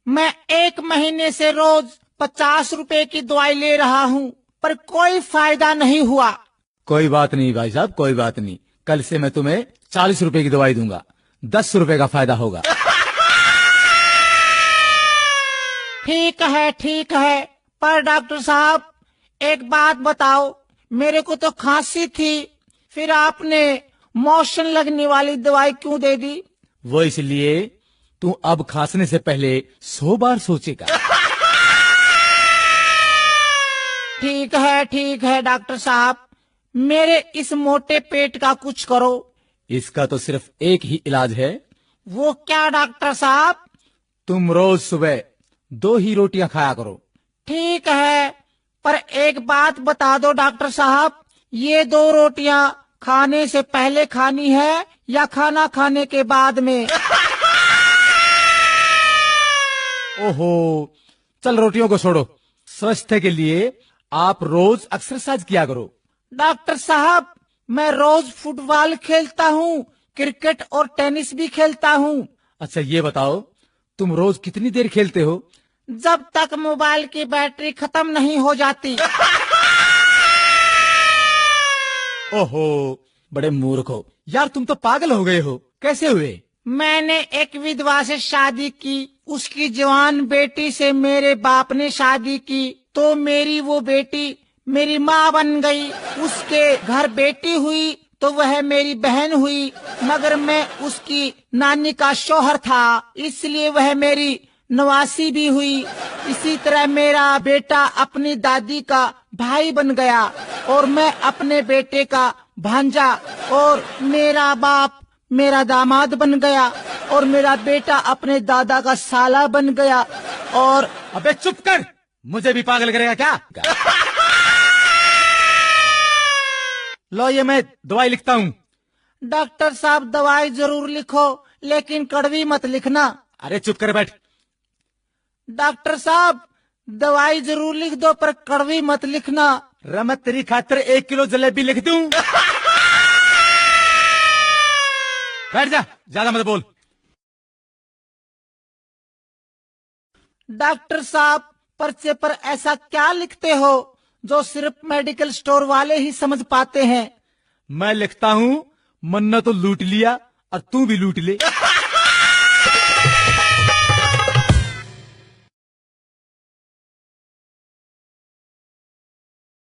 मैं 1 महीने से रोज 50 रुपए की दवाई ले रहा हूँ, पर कोई फायदा नहीं हुआ। कोई बात नहीं भाई साहब, कोई बात नहीं। कल से मैं तुम्हें 40 रुपए की दवाई दूंगा, 10 रुपए का फायदा होगा। ठीक है, पर डॉक्टर साहब एक बात बताओ, मेरे को तो खांसी थी, फिर आपने मोशन लगने वाली दवाई क्यों दे दी? वो इसलिए तू अब खांसने से पहले 100 बार सोचेगा। ठीक है डॉक्टर साहब, मेरे इस मोटे पेट का कुछ करो। इसका तो सिर्फ एक ही इलाज है। वो क्या डॉक्टर साहब? तुम रोज सुबह 2 ही रोटियां खाया करो। ठीक है, पर एक बात बता दो डॉक्टर साहब, ये 2 रोटियां खाने से पहले खानी है या खाना खाने के बाद में? ओहो, चल रोटियों को छोड़ो। स्वास्थ्य के लिए आप रोज एक्सरसाइज किया करो। डॉक्टर साहब, मैं रोज फुटबॉल खेलता हूँ, क्रिकेट और टेनिस भी खेलता हूँ। अच्छा ये बताओ, तुम रोज कितनी देर खेलते हो? जब तक मोबाइल की बैटरी खत्म नहीं हो जाती। ओहो, बड़े मूर्ख हो यार, तुम तो पागल हो गए हो। कैसे हुए? मैंने एक विधवा से शादी की, उसकी जवान बेटी से मेरे बाप ने शादी की, तो मेरी वो बेटी मेरी माँ बन गई। उसके घर बेटी हुई तो वह मेरी बहन हुई, मगर मैं उसकी नानी का शौहर था, इसलिए वह मेरी नवासी भी हुई। इसी तरह मेरा बेटा अपनी दादी का भाई बन गया, और मैं अपने बेटे का भांजा, और मेरा बाप मेरा दामाद बन गया, और मेरा बेटा अपने दादा का साला बन गया। और अबे चुप कर, मुझे भी पागल करेगा क्या? लो ये मैं दवाई लिखता हूँ। डॉक्टर साहब दवाई जरूर लिखो, लेकिन कड़वी मत लिखना। अरे चुप कर बैठ। डॉक्टर साहब दवाई जरूर लिख दो, पर कड़वी मत लिखना। रमत तेरी खातिर 1 किलो जलेबी लिख दूं? बैठ जा, ज्यादा मत बोल। डॉक्टर साहब पर्चे पर ऐसा क्या लिखते हो जो सिर्फ मेडिकल स्टोर वाले ही समझ पाते हैं? मैं लिखता हूँ, मन्ना तो लूट लिया और तू भी लूट ले।